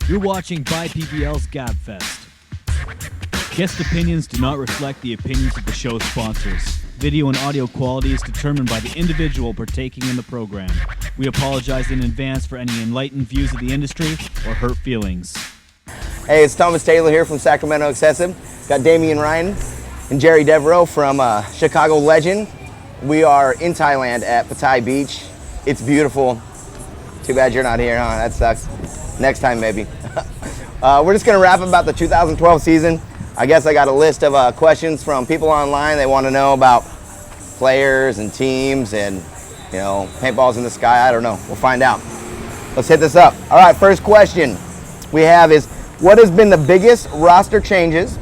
You're watching BuyPBL's Gab-fest. Guest opinions do not reflect the opinions of the show's sponsors. Video and audio quality is determined by the individual partaking in the program. We apologize in advance for any enlightened views of the industry or hurt feelings. Hey, it's Thomas Taylor here from Sacramento Excessive. Got Damian Ryan and Jerry Devereaux from Chicago Legend. We are in Thailand at Pattaya Beach. It's beautiful. Too bad you're not here, huh? That sucks. Next time, maybe. We're just gonna wrap about the 2012 season. I guess I got a list of questions from people online. They want to know about players and teams and, you know, paintballs in the sky. I don't know. We'll find out. Let's hit this up. All right, first question we have is, what has been the biggest roster changes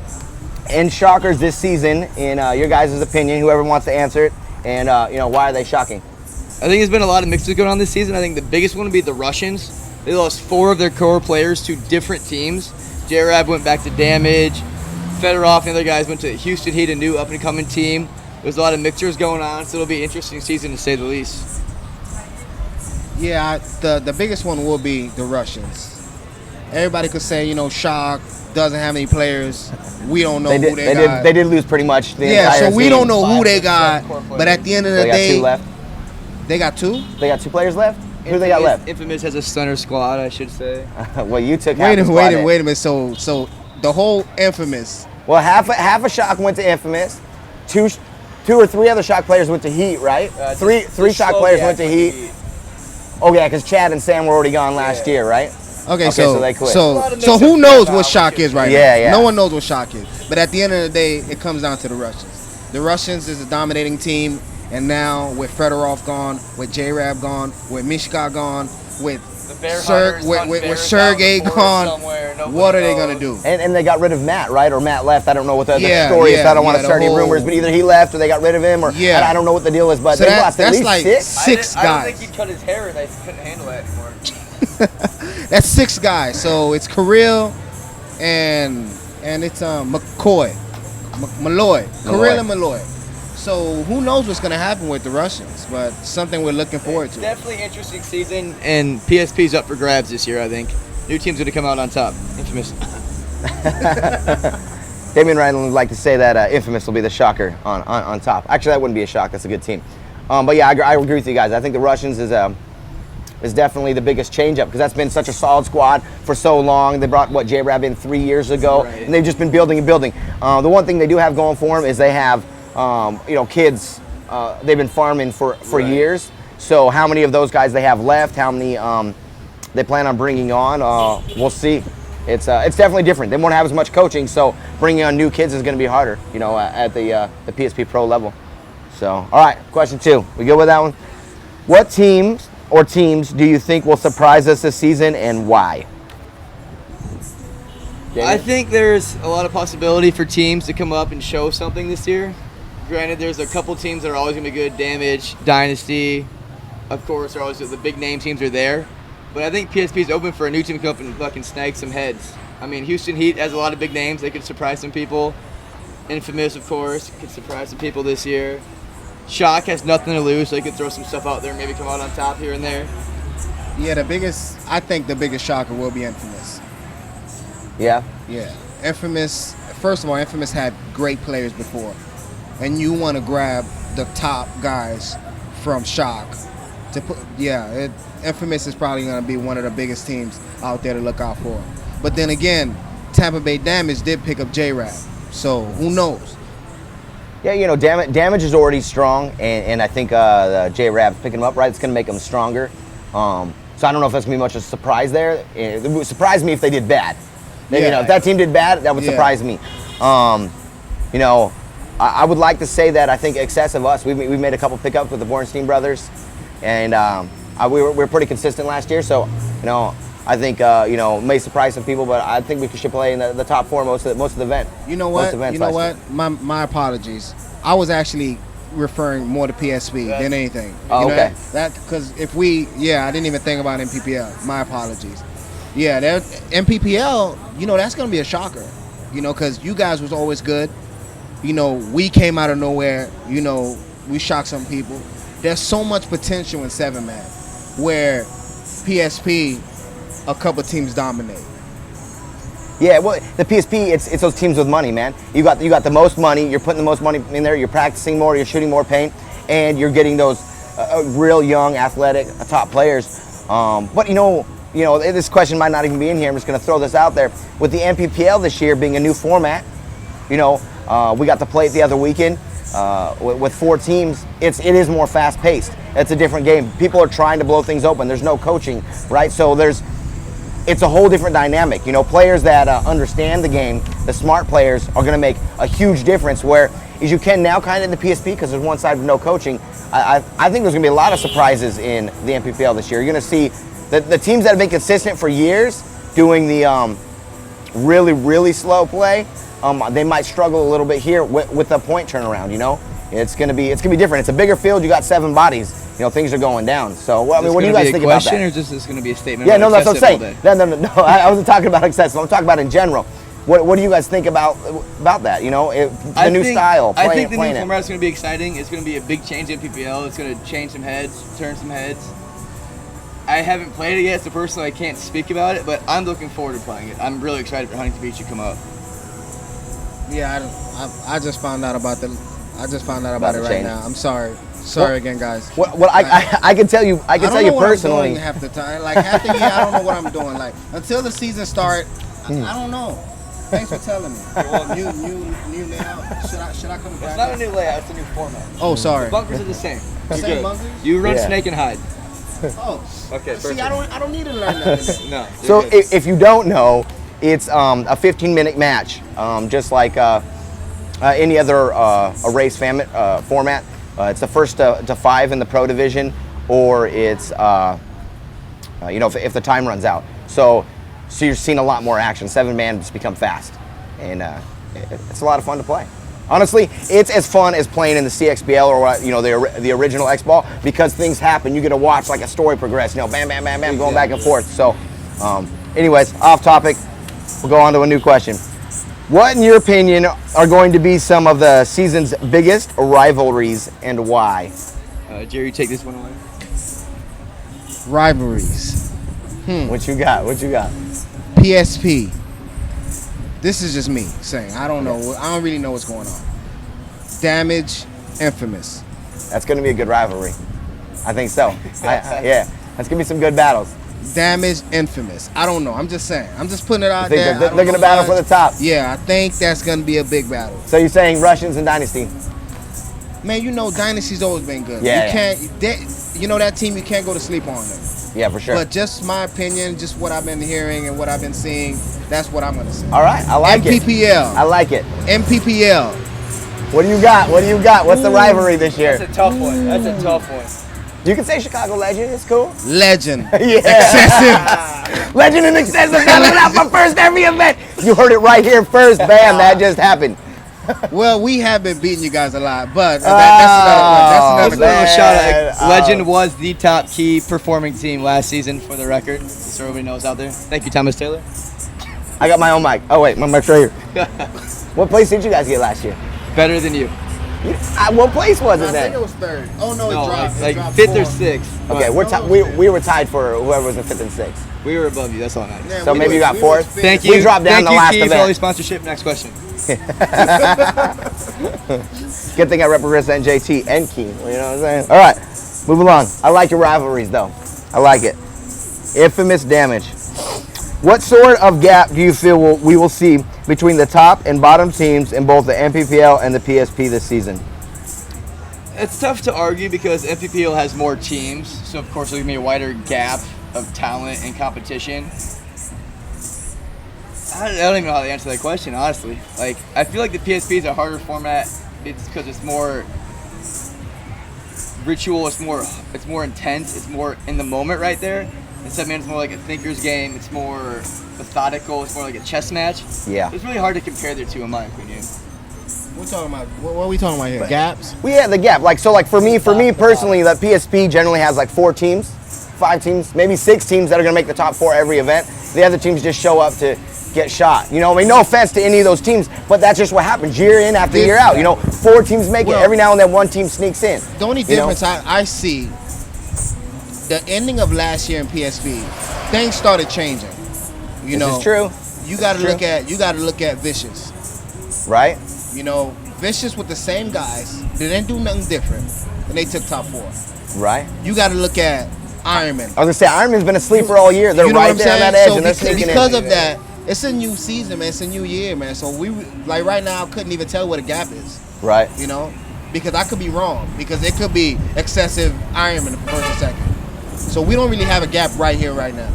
and shockers this season, in your guys' opinion, whoever wants to answer it, and you know, why are they shocking? I think there's been a lot of mixes going on this season. I think the biggest one would be the Russians. They lost 4 of their core players to different teams. J-Rab went back to Damage. Fedorov and the other guys went to Houston Heat, a new up-and-coming team. There's a lot of mixers going on, so it'll be an interesting season to say the least. Yeah, the biggest one will be the Russians. Everybody could say, you know, Shock doesn't have any players. We don't know who they got. They did lose pretty much the entire so we team. don't know who they got. But at the end of the day, they got 2 left. They got 2? They got 2 players left? Who they got left? Infamous has a stunner squad, I should say. Well, you took wait a minute. So the whole Infamous. Well, half a Shock went to Infamous. Two or three other Shock players went to Heat, right? Three Shock players went to Heat. Oh yeah, because Chad and Sam were already gone last year, right? Okay, so they quit. So who knows what Shock is right now? Yeah. No one knows what Shock is. But at the end of the day, it comes down to the Russians. The Russians is a dominating team, and now with Fedorov gone, with J-Rab gone, with Mishka gone, with Sergey gone, what are they going to do? And they got rid of Matt, right? Or Matt left. I don't know what the story is. So I don't want to start any rumors, but either he left or they got rid of him, or I don't know what the deal is. But so they lost at least like 6 guys. I don't think he cut his hair and they couldn't handle that anymore. That's 6 guys. So it's Kirill and it's Malloy. Kirill and Malloy. So who knows what's going to happen with the Russians, but something we're looking forward to. Definitely interesting season, and PSP's up for grabs this year, I think. New team's going to come out on top. Infamous. Damian Ryan would like to say that Infamous will be the shocker on top. Actually, that wouldn't be a shock. That's a good team. But yeah, I agree with you guys. I think the Russians is definitely the biggest change-up, because that's been such a solid squad for so long. They brought, J-Rab in 3 years ago, and they've just been building and building. The one thing they do have going for them is they have kids. They've been farming for years. So how many of those guys they have left, how many they plan on bringing on, we'll see. It's definitely different. They won't have as much coaching, so bringing on new kids is going to be harder, at the PSP Pro level. So, all right, question 2. We good with that one? What teams or teams do you think will surprise us this season, and why? I think there's a lot of possibility for teams to come up and show something this year. Granted, there's a couple teams that are always going to be good. Damage, Dynasty, of course, are always the big name teams are there. But I think PSP is open for a new team to come up and fucking snag some heads. I mean, Houston Heat has a lot of big names. They could surprise some people. Infamous, of course, could surprise some people this year. Shock has nothing to lose, so they could throw some stuff out there and maybe come out on top here and there. Yeah, I think the biggest shocker will be Infamous. Yeah? Yeah. Infamous, first of all, Infamous had great players before. And you want to grab the top guys from Shock to put. Infamous is probably going to be one of the biggest teams out there to look out for. But then again, Tampa Bay Damage did pick up J-Rab, so who knows? Yeah, Damage is already strong, and I think J-Rab's picking him up, right? It's going to make him stronger. So I don't know if that's going to be much of a surprise there. It would surprise me if they did bad. If that team did bad, that would surprise me. I would like to say that I think Excessive Us, we made a couple pickups with the Bornstein brothers, and we were pretty consistent last year. So, I think may surprise some people, but I think we should play in the top 4 most of the event. You know what? My apologies. I was actually referring more to PSP than anything. Okay. That because I didn't even think about NPPL. My apologies. Yeah, that NPPL. That's gonna be a shocker. Because you guys was always good. We came out of nowhere. We shocked some people. There's so much potential in 7-man, where PSP, a couple teams dominate. Yeah, well, the PSP, it's those teams with money, man. You got the most money. You're putting the most money in there. You're practicing more. You're shooting more paint, and you're getting those real young, athletic, top players. But you know, this question might not even be in here. I'm just going to throw this out there. With the NPPL this year being a new format, we got to play it the other weekend with 4 teams. It is more fast-paced. It's a different game. People are trying to blow things open. There's no coaching, right? So it's a whole different dynamic. Players that understand the game, the smart players, are going to make a huge difference. Where as you can now, kind of in the PSP, because there's one side with no coaching. I think there's going to be a lot of surprises in the NPPL this year. You're going to see the teams that have been consistent for years doing the really, really slow play. They might struggle a little bit here with the point turnaround. It's going to be different. It's a bigger field. You got 7 bodies. Things are going down. So, what do you guys think about that? Or just this going to be a statement? Yeah, no, that's what I'm saying. No. I wasn't talking about excessive. I'm talking about in general. What do you guys think about that? The new style. I think the new format is going to be exciting. It's going to be a big change in PPL. It's going to change some heads, turn some heads. I haven't played it yet, so personally I can't speak about it, but I'm looking forward to playing it. I'm really excited for Huntington Beach to come up. Yeah, I just found out about it right now. I'm sorry. Sorry again, guys. Well, I can tell you. I can tell you personally. I'm doing half the time. Like half the year, I don't know what I'm doing. Like until the season start, I don't know. Thanks for telling me. New layout. Should I come back? It's not a new layout. It's a new format. Oh, sorry. The bunkers are the same. Same bunkers? You run snake and hide. Oh. Okay. Perfect. See, I don't need to learn that. No. So if you don't know, it's a 15-minute match, just like any other race format. It's the first to 5 in the pro division, or it's if the time runs out. So you're seeing a lot more action. 7-man just become fast, and it's a lot of fun to play. Honestly, it's as fun as playing in the CXBL or the original X Ball, because things happen. You get to watch like a story progress. Bam, bam, bam, bam, going back and forth. So, anyways, off topic. We'll go on to a new question. What, in your opinion, are going to be some of the season's biggest rivalries, and why? Jerry, take this one away. Rivalries. What you got? PSP. This is just me saying. I don't know. I don't really know what's going on. Damage, Infamous. That's going to be a good rivalry. I think so. Yeah, that's going to be some good battles. Damage, Infamous. I don't know. I'm just saying. I'm just putting it out there. They're going to battle for the top. Yeah, I think that's going to be a big battle. So you're saying Russians and Dynasty? Man, Dynasty's always been good. Yeah. That team, you can't go to sleep on them. Yeah, for sure. But just my opinion, just what I've been hearing and what I've been seeing, that's what I'm going to say. All right, I like it. NPPL. I like it. NPPL. What do you got? What's the rivalry this year? That's a tough one. You can say Chicago Legend. It's cool. Legend. Yeah. Excessive. Legend and Excessive battling out for first every event. You heard it right here first. Bam, that just happened. Well, we have been beating you guys a lot, but that's another little shout out. Legend was the top key performing team last season, for the record, so everybody knows out there. Thank you, Thomas Taylor. I got my own mic. Oh wait, my mic's right here. What place did you guys get last year? Better than you. What place was it I then? think it was 3rd. Oh no, it dropped. Like it dropped 5th or 4. 6th. Okay, we were tied for whoever was in 5th and 6th. We were above you. That's all that matters. Yeah, So maybe you got 4th. Thank you. We dropped down the last Thank you, Keith, event. for all your sponsorship. Next question. Good thing I represent JT and Keen. You know what I'm saying? All right, move along. I like your rivalries though. I like it. Infamous Damage. What sort of gap do you feel we will see between the top and bottom teams in both the NPPL and the PSP this season? It's tough to argue because NPPL has more teams, so of course there's going to be a wider gap of talent and competition. I don't even know how to answer that question, honestly. Like, I feel like the PSP is a harder format. It's because it's more ritual, it's more intense, it's more in the moment right there. And 7-man is more like a thinker's game, it's more methodical, it's more like a chess match. Yeah. It's really hard to compare the two, in my opinion. We're talking about what are we talking about here? Gaps? Well, yeah, the gap. Like for me personally, that PSP generally has like 4 teams, 5 teams, maybe 6 teams that are gonna make the top 4 every event. The other teams just show up to get shot. I mean, no offense to any of those teams, but that's just what happens year in after year out. 4 teams make it. Every now and then one team sneaks in. The only difference I see, the ending of last year in PSP, things started changing. This is true. you got to look at Vicious. Right? You know, Vicious with the same guys. They didn't do nothing different, and they took top 4. Right. You got to look at Ironman. I was gonna say Ironman's been a sleeper all year. They're You know right what I'm there on saying? that edge, So and they're sneaking because in. of that, it's a new season, man. It's a new year, man. So we like right now, I couldn't even tell what a gap is. Right. You know, because I could be wrong. Because it could be excessive Ironman the first and second. So we don't really have a gap right here, right now,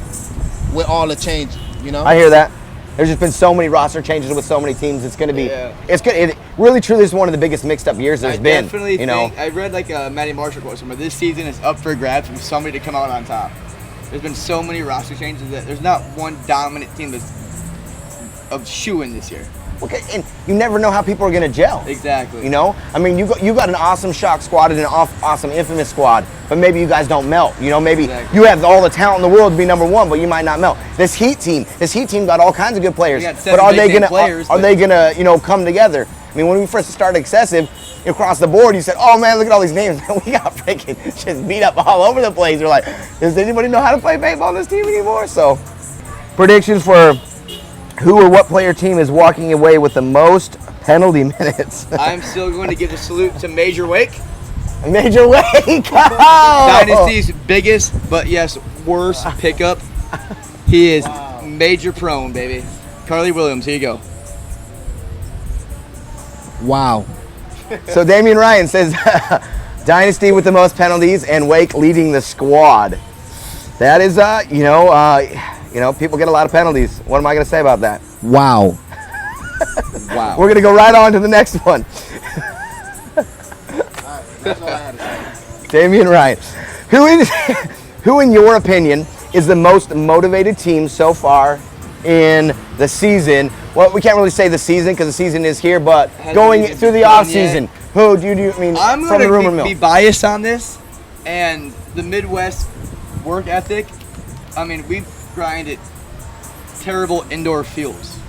with all the change. You know. I hear that. There's just been so many roster changes with so many teams. It's gonna be. Yeah. It's good. It really, truly is one of the biggest mixed-up years there's been. Definitely you know. think, I read like a Matty Marshall quote somewhere. This season is up for grabs for somebody to come out on top. There's been so many roster changes that there's not one dominant team that's of shoe-in this year. Okay, and you never know how people are gonna gel. Exactly. You know, I mean, you got an awesome Shock squad and an awesome Infamous squad, but maybe you guys don't melt. You know, maybe Exactly. you have all the talent in the world to be number one, but you might not melt. This Heat team got all kinds of good players, They got but seven are they big-name gonna players, are but- they gonna come together? I mean, when we first started Excessive, across the board, you said, "Oh man, look at all these names." We got freaking just beat up all over the place. We're like, does anybody know how to play paintball on this team anymore? So, predictions for who or what player team is walking away with the most penalty minutes? I'm still going to give a salute to Major Wake, Major Wake. Oh! Dynasty's biggest, but yes, worst pickup. He is major prone, baby. Carly Williams, here you go. Wow. So Damian Ryan says Dynasty with the most penalties and Wake leading the squad. That is, people get a lot of penalties. What am I going to say about that? Wow. Wow. We're going to go right on to the next one. That's all I had to say. Damian Ryan. Who in your opinion is the most motivated team so far in the season? Well, we can't really say the season because the season is here, but Hasn't going even through the begun off season, who do you mean I'm from the rumor going mill? to be biased on this, and the Midwest work ethic. I mean, we've grinded terrible indoor fields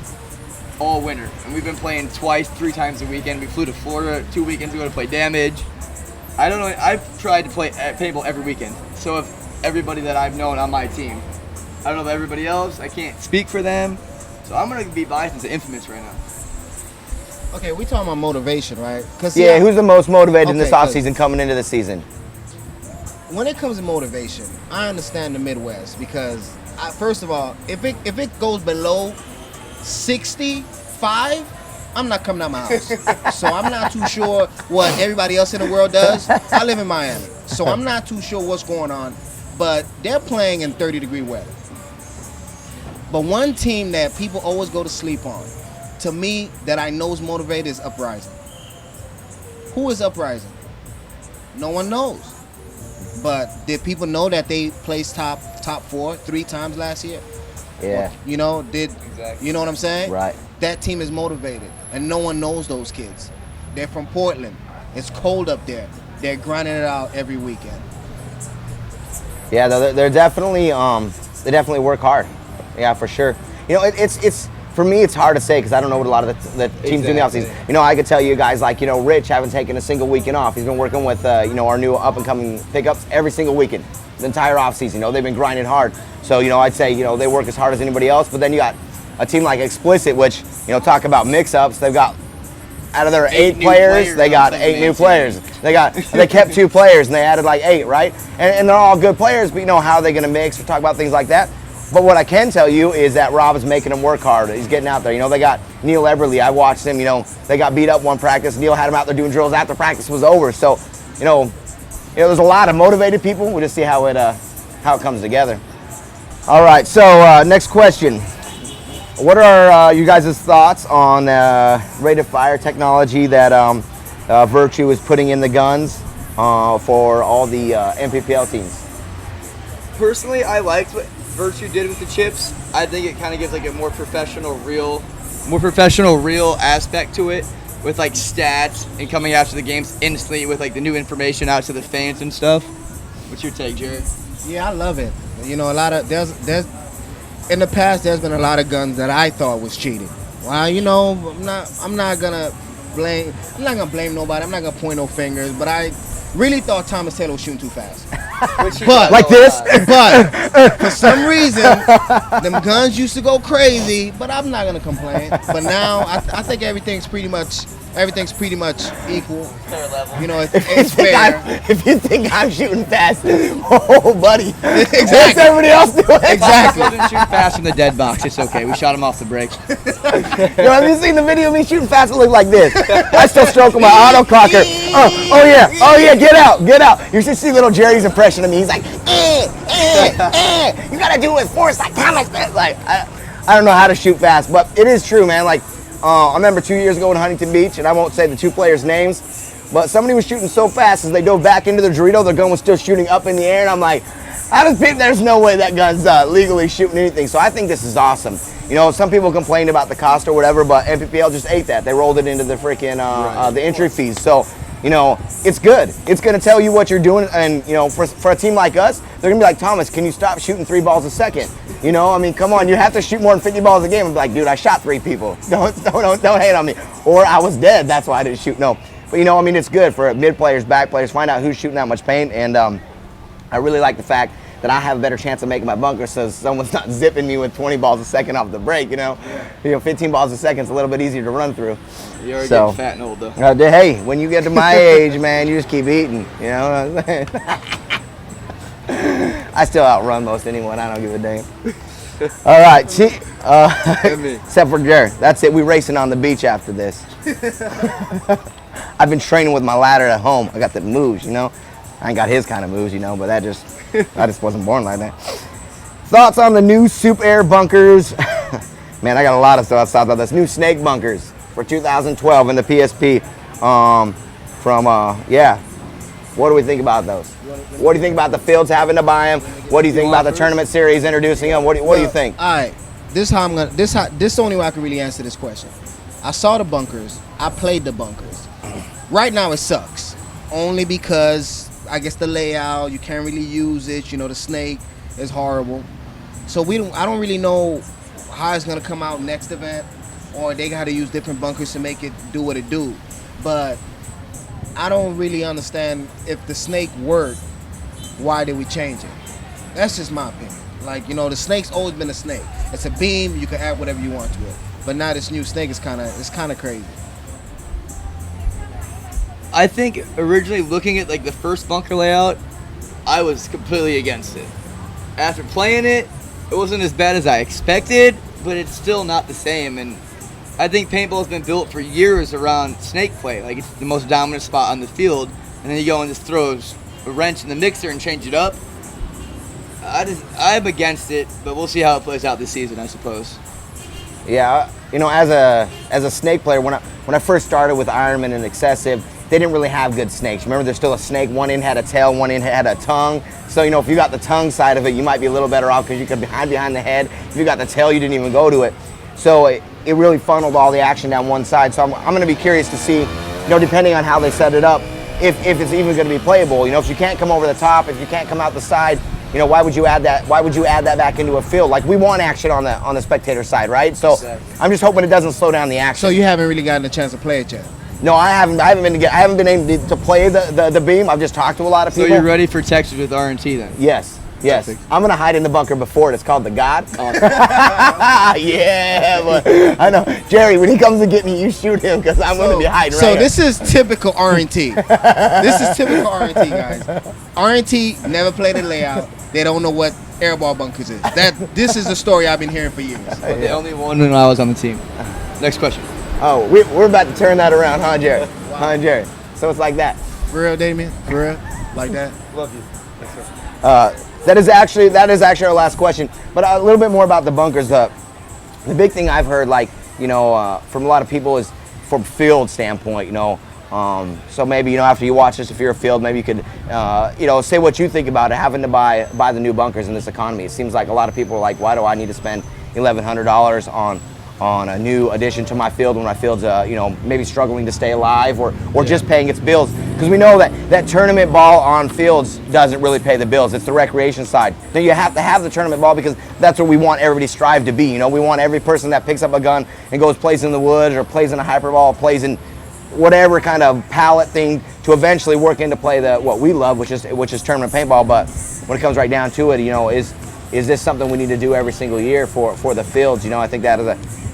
all winter, and we've been playing twice, 3 times a weekend. We flew to Florida 2 weekends ago to play Damage. I don't know. I've tried to play paintball every weekend. So if everybody that I've known on my team, I don't know about everybody else. I can't speak for them. So I'm gonna be biased into Infamous right now. Okay, we talking about motivation, right? Cause Yeah, who's the most motivated in this Okay, off good. season coming into the season? when it comes to motivation, I understand the Midwest because, first of all, if it goes below 65, I'm not coming out my house. So I'm not too sure what everybody else in the world does. I live in Miami, so I'm not too sure what's going on. But they're playing in 30-degree weather. But one team that people always go to sleep on, to me, that I know is motivated is Uprising. Who is Uprising? No one knows. But did people know that they placed top 4 3 times last year? Yeah. You know, Exactly. you know what I'm saying? Right. That team is motivated, and no one knows those kids. They're from Portland. It's cold up there. They're grinding it out every weekend. Yeah, they're definitely they definitely work hard. Yeah, for sure. You know, it's for me it's hard to say because I don't know what a lot of the teams do in the Exactly. offseason. You know, I could tell you guys like Rich haven't taken a single weekend off. He's been working with our new up and coming pickups every single weekend, the entire offseason. They've been grinding hard. So I'd say they work as hard as anybody else. But then you got a team like Explicit, which talk about mix-ups. They've got out of their 8 new players, players they on got second 8 new base, players. They kept 2 players and they added like 8, right? And they're all good players, but how are they going to mix? We talk about things like that. But what I can tell you is that Rob is making them work hard. He's getting out there. They got Neil Eberly. I watched him. They got beat up one practice. Neil had him out there doing drills after practice was over. So, there's a lot of motivated people. We'll just see how it comes together. All right. So next question. What are you guys' thoughts on rate of fire technology that Virtue is putting in the guns for all the NPPL teams? Personally, I liked what Virtue did with the chips. I think it kind of gives like a more professional, real aspect to it, with like stats and coming after the games instantly with like the new information out to the fans and stuff. What's your take, Jared? Yeah, I love it. A lot of there's in the past there's been a lot of guns that I thought was cheating. Well, I'm not gonna blame nobody. I'm not gonna point no fingers, but really thought Thomas Taylor was shooting too fast. But Like this? But for some reason, them guns used to go crazy. But I'm not gonna complain. But now I think everything's pretty much equal. fair level. You know, it's fair. If you think I'm shooting fast, oh, buddy. What's Exactly. everybody else doing? Exactly. Didn't shoot fast from the dead box. It's okay. We shot him off the brakes. Yo, have you seen the video of me shooting fast? It look like this. I still stroking my auto clocker. Oh yeah, get out. You should see little Jerry's impression of me. He's like, You gotta do it with force like Thomas. Like, I don't know how to shoot fast, but it is true, man. Like, I remember 2 years ago in Huntington Beach, and I won't say the two players' names, but somebody was shooting so fast as they dove back into the Dorito, their gun was still shooting up in the air, and I'm like, there's no way that gun's legally shooting anything. So I think this is awesome. You know, some people complained about the cost or whatever, but NPPL just ate that. They rolled it into the freaking the entry fees. So, you know, it's good. It's going to tell you what you're doing, and you know, for a team like us, they're going to be like, Thomas, can you stop shooting 3 balls a second? You know, I mean, come on, you have to shoot more than 50 balls a game. I'm like, dude, I shot 3 people. Don't hate on me. Or I was dead. That's why I didn't shoot. No, but you know, I mean, it's good for mid players, back players, find out who's shooting that much paint, and I really like the fact that I have a better chance of making my bunker, so someone's not zipping me with 20 balls a second off the break. You know, 15 balls a second is a little bit easier to run through. You're already getting fat and old, though. Hey, when you get to my age, man, you just keep eating. You know what I'm saying? I still outrun most anyone. I don't give a damn. All right, except for Jared. That's it. We racing on the beach after this. I've been training with my ladder at home. I got the moves, you know. I ain't got his kind of moves, you know, but I just wasn't born like that. Thoughts on the new Soup Air bunkers? Man, I got a lot of thoughts about this. New snake bunkers for 2012 in the PSP. What do we think about those? What do you think about the fields having to buy them? What do you think about the tournament series introducing them? What do you think? All right, this is the only way I can really answer this question. I saw the bunkers. I played the bunkers. Right now it sucks, only because I guess the layout, you can't really use it. You know, the snake is horrible. So I don't really know how it's gonna come out next event, or they got to use different bunkers to make it do what it do. But I don't really understand if the snake worked, why did we change it? That's just my opinion. Like, you know, the snake's always been a snake. It's a beam, you can add whatever you want to it. But now this new snake is kind of crazy. I think originally looking at like the first bunker layout, I was completely against it. After playing it, it wasn't as bad as I expected, but it's still not the same. And I think paintball's been built for years around snake play. Like, it's the most dominant spot on the field, and then you go and just throw a wrench in the mixer and change it up. I'm against it, but we'll see how it plays out this season, I suppose. Yeah, you know, as a snake player, when I first started with Ironman and Excessive, they didn't really have good snakes. Remember, there's still a snake. One end had a tail, one end had a tongue. So, you know, if you got the tongue side of it, you might be a little better off because you could hide behind the head. If you got the tail, you didn't even go to it. So it really funneled all the action down one side. So I'm going to be curious to see, you know, depending on how they set it up, if it's even going to be playable. You know, if you can't come over the top, if you can't come out the side, you know, why would you add that? Why would you add that back into a field? Like, we want action on the spectator side, right? So exactly. I'm just hoping it doesn't slow down the action. So you haven't really gotten a chance to play it yet? No, I haven't been able to play the beam. I've just talked to a lot of people. So you're ready for Texas with R&T then? Yes. Perfect. I'm gonna hide in the bunker before it. It's called the God. Yeah, but I know, Jerry. When he comes to get me, you shoot him because I'm gonna be hiding. So this is typical R&T. This is typical R&T, guys. R&T never played a layout. They don't know what airball bunkers is. This is the story I've been hearing for years. They only won when I was on the team. Next question. Oh, we're about to turn that around, huh, Jerry? Wow. Huh, Jerry? So it's like that. For real, Damien? For real? Like that? Love you. That is actually our last question. But a little bit more about the bunkers. The big thing I've heard, like, you know, from a lot of people is from field standpoint, you know. So maybe, you know, after you watch this, if you're a field, maybe you could, you know, say what you think about it, having to buy the new bunkers in this economy. It seems like a lot of people are like, why do I need to spend $1,100 on a new addition to my field when my field's, you know, maybe struggling to stay alive or just paying its bills? Because we know that tournament ball on fields doesn't really pay the bills. It's the recreation side. Now you have to have the tournament ball because that's where we want everybody to strive to be. You know, we want every person that picks up a gun and goes plays in the woods or plays in a hyperball, plays in whatever kind of palette thing to eventually work into play what we love, which is tournament paintball. But when it comes right down to it, you know, is this something we need to do every single year for the fields? You know, I think that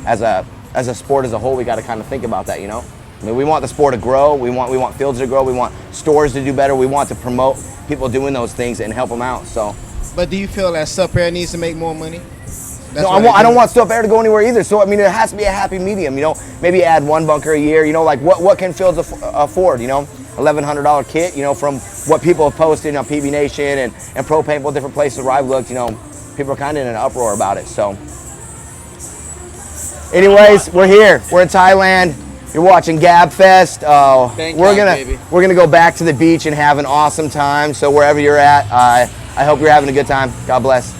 as a sport as a whole, we got to kind of think about that. You know, I mean, we want the sport to grow. We want fields to grow. We want stores to do better. We want to promote people doing those things and help them out. So. But do you feel that Sup Air needs to make more money? No, I don't want Stuff Air to go anywhere either. So I mean, it has to be a happy medium. You know, maybe add one bunker a year. You know, like what can fields afford? You know, $1,100 kit. You know, from what people have posted on PB Nation and Pro Paintball, different places where I've looked. You know, people are kind of in an uproar about it. So, anyways, we're here. We're in Thailand. You're watching Gab-fest. We're gonna go back to the beach and have an awesome time. So wherever you're at, I hope you're having a good time. God bless.